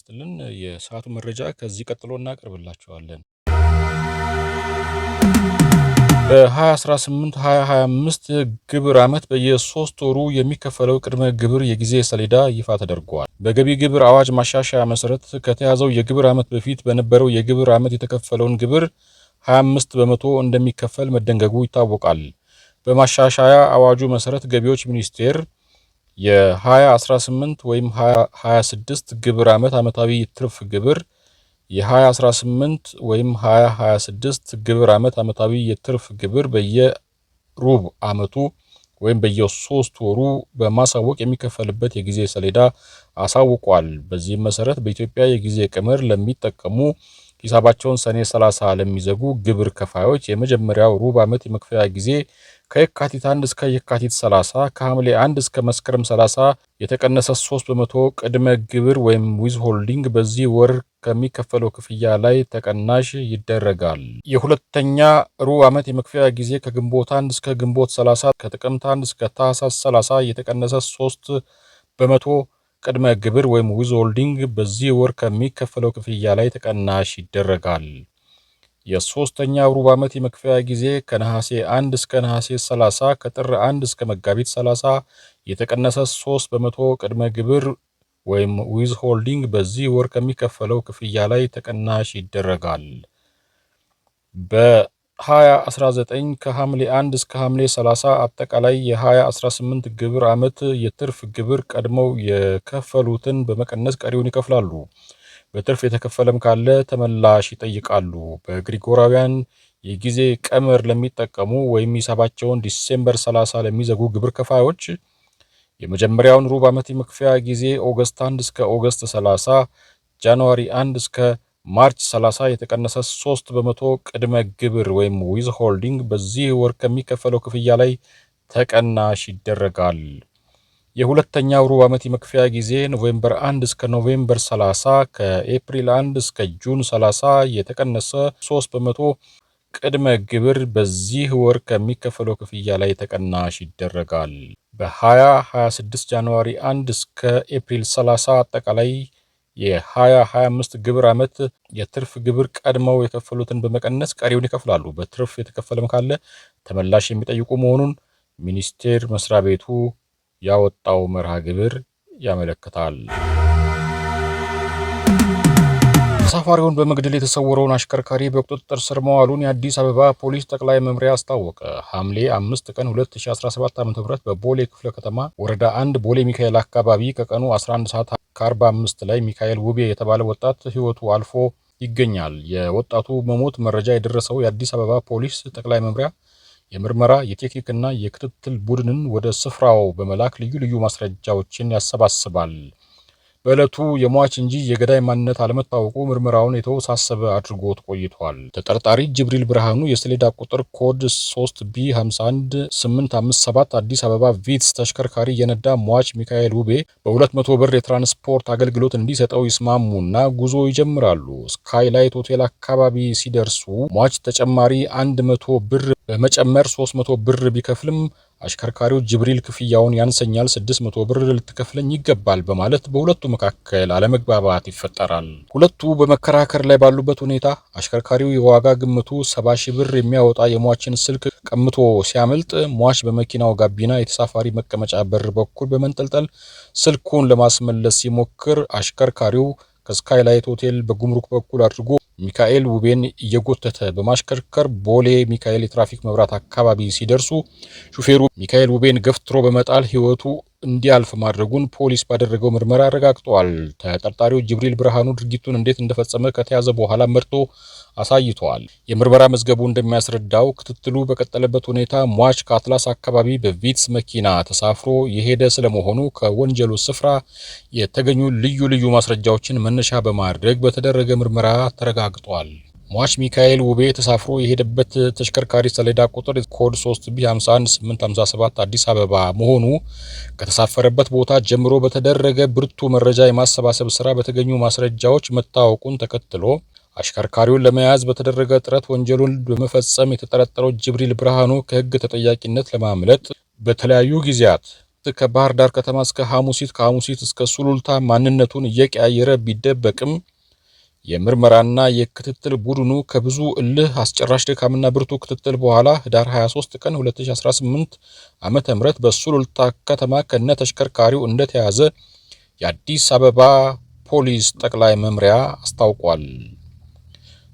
ይስጥልን የሰዓቱ መረጃ ከዚህ ቀጥሎ እናቀርብላችኋለን። በ2018-2025 ግብር ዓመት በየ3 ወሩ የሚከፈለው ቅድመ ግብር የጊዜ ሰሌዳ ይፋ ተደርጓል። በገቢ ግብር አዋጅ ማሻሻያ መሰረት ከተያዘው የግብር ዓመት በፊት በነበረው የግብር ዓመት የተከፈለውን ግብር 25 በመቶ እንደሚከፈል መደንገጉ ይታወቃል። በማሻሻያ አዋጁ መሰረት ገቢዎች ሚኒስቴር የ2018 ወይም 2026 ግብር ዓመት ዓመታዊ ትርፍ ግብር የ2018 ወይም 2026 ግብር ዓመት ዓመታዊ የትርፍ ግብር በየሩብ ዓመቱ ወይም በየ3 ወሩ በማሳወቅ የሚከፈልበት የጊዜ ሰሌዳ አሳውቋል። በዚህም መሰረት በኢትዮጵያ የጊዜ ቀመር ለሚጠቀሙ ሂሳባቸውን ሰኔ 30 ለሚዘጉ ግብር ከፋዮች የመጀመሪያው ሩብ ዓመት የመክፈያ ጊዜ ከየካቲት 1 እስከ የካቲት 30፣ ከሐምሌ 1 እስከ መስከረም 30 የተቀነሰ 3 በመቶ ቅድመ ግብር ወይም ዊዝ ሆልዲንግ በዚህ ወር ከሚከፈለው ክፍያ ላይ ተቀናሽ ይደረጋል። የሁለተኛ ሩብ ዓመት የመክፈያ ጊዜ ከግንቦት 1 እስከ ግንቦት 30፣ ከጥቅምት 1 እስከ ታህሳስ 30 የተቀነሰ 3 በመቶ ቅድመ ግብር ወይም ዊዝ ሆልዲንግ በዚህ ወር ከሚከፈለው ክፍያ ላይ ተቀናሽ ይደረጋል። የሶስተኛ ሩብ ዓመት የመክፈያ ጊዜ ከነሐሴ 1 እስከ ነሐሴ 30፣ ከጥር 1 እስከ መጋቢት 30 የተቀነሰ 3 በመቶ ቅድመ ግብር ወይም ዊዝ ሆልዲንግ በዚህ ወር ከሚከፈለው ክፍያ ላይ ተቀናሽ ይደረጋል። በ2019 ከሐምሌ 1 እስከ ሐምሌ 30 አጠቃላይ የ2018 ግብር ዓመት የትርፍ ግብር ቀድመው የከፈሉትን በመቀነስ ቀሪውን ይከፍላሉ። በትርፍ የተከፈለም ካለ ተመላሽ ይጠይቃሉ። በግሪጎራውያን የጊዜ ቀመር ለሚጠቀሙ ወይም ሂሳባቸውን ዲሴምበር 30 ለሚዘጉ ግብር ከፋዮች የመጀመሪያውን ሩብ ዓመት የመክፈያ ጊዜ ኦገስት 1 እስከ ኦገስት 30፣ ጃንዋሪ 1 እስከ ማርች 30 የተቀነሰ 3 በመቶ ቅድመ ግብር ወይም ዊዝ ሆልዲንግ በዚህ ወር ከሚከፈለው ክፍያ ላይ ተቀናሽ ይደረጋል። የሁለተኛው ሩብ ዓመት የመክፈያ ጊዜ ኖቬምበር 1 እስከ ኖቬምበር 30፣ ከኤፕሪል 1 እስከ ጁን 30 የተቀነሰ 3 በመቶ ቅድመ ግብር በዚህ ወር ከሚከፈለው ክፍያ ላይ ተቀናሽ ይደረጋል። በ2026 ጃንዋሪ 1 እስከ ኤፕሪል 30 አጠቃላይ የ2025 ግብር ዓመት የትርፍ ግብር ቀድመው የከፈሉትን በመቀነስ ቀሪውን ይከፍላሉ። በትርፍ የተከፈለም ካለ ተመላሽ የሚጠይቁ መሆኑን ሚኒስቴር መስሪያ ቤቱ ያወጣው መርሃ ግብር ያመለክታል። ተሳፋሪውን በመግደል የተሰወረውን አሽከርካሪ በቁጥጥር ስር መዋሉን የአዲስ አበባ ፖሊስ ጠቅላይ መምሪያ አስታወቀ። ሐምሌ 5 ቀን 2017 ዓ.ም በቦሌ ክፍለ ከተማ ወረዳ 1 ቦሌ ሚካኤል አካባቢ ከቀኑ 11 ሰዓት ከ45 ላይ ሚካኤል ውቤ የተባለ ወጣት ሕይወቱ አልፎ ይገኛል። የወጣቱ መሞት መረጃ የደረሰው የአዲስ አበባ ፖሊስ ጠቅላይ መምሪያ የምርመራ የቴክኒክና የክትትል ቡድንን ወደ ስፍራው በመላክ ልዩ ልዩ ማስረጃዎችን ያሰባስባል። በዕለቱ የሟች እንጂ የገዳይ ማንነት አለመታወቁ ምርመራውን የተወሳሰበ አድርጎት ቆይቷል። ተጠርጣሪ ጅብሪል ብርሃኑ የሰሌዳ ቁጥር ኮድ 3B51857 አዲስ አበባ ቪትስ ተሽከርካሪ የነዳ ሟች ሚካኤል ውቤ በ200 ብር የትራንስፖርት አገልግሎት እንዲሰጠው ይስማሙና ጉዞ ይጀምራሉ። ስካይላይት ሆቴል አካባቢ ሲደርሱ ሟች ተጨማሪ 100 ብር በመጨመር 300 ብር ቢከፍልም አሽከርካሪው ጅብሪል ክፍያውን ያንሰኛል፣ 600 ብር ልትከፍለኝ ይገባል በማለት በሁለቱ መካከል አለመግባባት ይፈጠራል። ሁለቱ በመከራከር ላይ ባሉበት ሁኔታ አሽከርካሪው የዋጋ ግምቱ 70 ሺህ ብር የሚያወጣ የሟችን ስልክ ቀምቶ ሲያመልጥ ሟች በመኪናው ጋቢና የተሳፋሪ መቀመጫ በር በኩል በመንጠልጠል ስልኩን ለማስመለስ ሲሞክር አሽከርካሪው ከስካይላይት ሆቴል በጉምሩክ በኩል አድርጎ ሚካኤል ውቤን እየጎተተ በማሽከርከር ቦሌ ሚካኤል የትራፊክ መብራት አካባቢ ሲደርሱ ሹፌሩ ሚካኤል ውቤን ገፍትሮ በመጣል ሕይወቱ እንዲያልፍ ማድረጉን ፖሊስ ባደረገው ምርመራ አረጋግጧል። ተጠርጣሪው ጅብሪል ብርሃኑ ድርጊቱን እንዴት እንደፈጸመ ከተያዘ በኋላ መርቶ አሳይቷል። የምርመራ መዝገቡ እንደሚያስረዳው ክትትሉ በቀጠለበት ሁኔታ ሟች ከአትላስ አካባቢ በቪትስ መኪና ተሳፍሮ የሄደ ስለመሆኑ ከወንጀሉ ስፍራ የተገኙ ልዩ ልዩ ማስረጃዎችን መነሻ በማድረግ በተደረገ ምርመራ ተረጋግጧል። ሟች ሚካኤል ውቤ ተሳፍሮ የሄደበት ተሽከርካሪ ሰሌዳ ቁጥር ኮድ 3B51857 አዲስ አበባ መሆኑ ከተሳፈረበት ቦታ ጀምሮ በተደረገ ብርቱ መረጃ የማሰባሰብ ስራ በተገኙ ማስረጃዎች መታወቁን ተከትሎ አሽከርካሪውን ለመያዝ በተደረገ ጥረት ወንጀሉን በመፈጸም የተጠረጠረው ጅብሪል ብርሃኑ ከሕግ ተጠያቂነት ለማምለጥ በተለያዩ ጊዜያት ከባህር ዳር ከተማ እስከ ሐሙሲት ከሐሙሲት እስከ ሱሉልታ ማንነቱን እየቀያየረ ቢደበቅም የምርመራና የክትትል ቡድኑ ከብዙ እልህ አስጨራሽ ድካምና ብርቱ ክትትል በኋላ ህዳር 23 ቀን 2018 ዓመተ ምህረት በሱሉልታ ከተማ ከነ ተሽከርካሪው እንደተያዘ የአዲስ አበባ ፖሊስ ጠቅላይ መምሪያ አስታውቋል።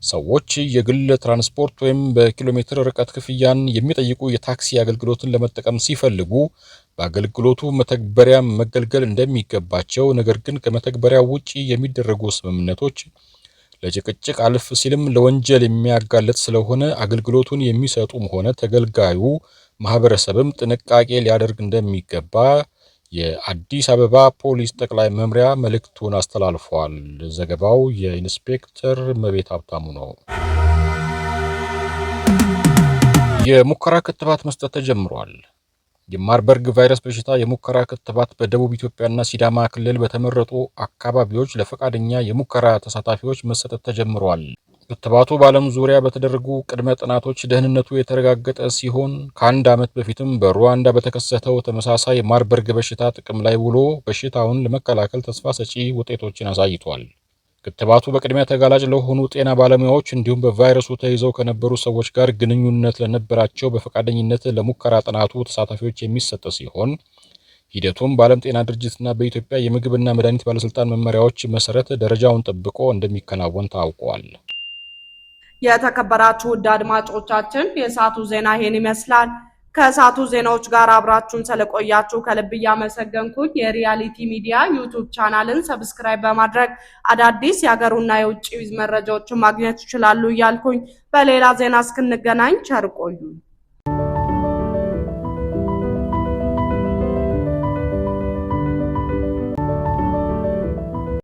ሰዎች የግል ትራንስፖርት ወይም በኪሎሜትር ርቀት ክፍያን የሚጠይቁ የታክሲ አገልግሎትን ለመጠቀም ሲፈልጉ በአገልግሎቱ መተግበሪያ መገልገል እንደሚገባቸው፣ ነገር ግን ከመተግበሪያው ውጪ የሚደረጉ ስምምነቶች ለጭቅጭቅ አልፍ ሲልም ለወንጀል የሚያጋልጥ ስለሆነ አገልግሎቱን የሚሰጡም ሆነ ተገልጋዩ ማህበረሰብም ጥንቃቄ ሊያደርግ እንደሚገባ የአዲስ አበባ ፖሊስ ጠቅላይ መምሪያ መልእክቱን አስተላልፏል። ዘገባው የኢንስፔክተር መቤት ሀብታሙ ነው። የሙከራ ክትባት መስጠት ተጀምሯል። የማርበርግ ቫይረስ በሽታ የሙከራ ክትባት በደቡብ ኢትዮጵያና ሲዳማ ክልል በተመረጡ አካባቢዎች ለፈቃደኛ የሙከራ ተሳታፊዎች መሰጠት ተጀምሯል። ክትባቱ በዓለም ዙሪያ በተደረጉ ቅድመ ጥናቶች ደህንነቱ የተረጋገጠ ሲሆን ከአንድ ዓመት በፊትም በሩዋንዳ በተከሰተው ተመሳሳይ ማርበርግ በሽታ ጥቅም ላይ ውሎ በሽታውን ለመከላከል ተስፋ ሰጪ ውጤቶችን አሳይቷል። ክትባቱ በቅድሚያ ተጋላጭ ለሆኑ ጤና ባለሙያዎች እንዲሁም በቫይረሱ ተይዘው ከነበሩ ሰዎች ጋር ግንኙነት ለነበራቸው በፈቃደኝነት ለሙከራ ጥናቱ ተሳታፊዎች የሚሰጥ ሲሆን ሂደቱም በዓለም ጤና ድርጅትና በኢትዮጵያ የምግብና መድኃኒት ባለስልጣን መመሪያዎች መሰረት ደረጃውን ጠብቆ እንደሚከናወን ታውቋል። የተከበራችሁ ውድ አድማጮቻችን የሰዓቱ ዜና ይሄን ይመስላል። ከሰዓቱ ዜናዎች ጋር አብራችሁን ስለቆያችሁ ከልብ እያመሰገንኩኝ የሪያሊቲ ሚዲያ ዩቲዩብ ቻናልን ሰብስክራይብ በማድረግ አዳዲስ የሀገሩና የውጭ መረጃዎችን ማግኘት ይችላሉ እያልኩኝ በሌላ ዜና እስክንገናኝ ቸር ቆዩ።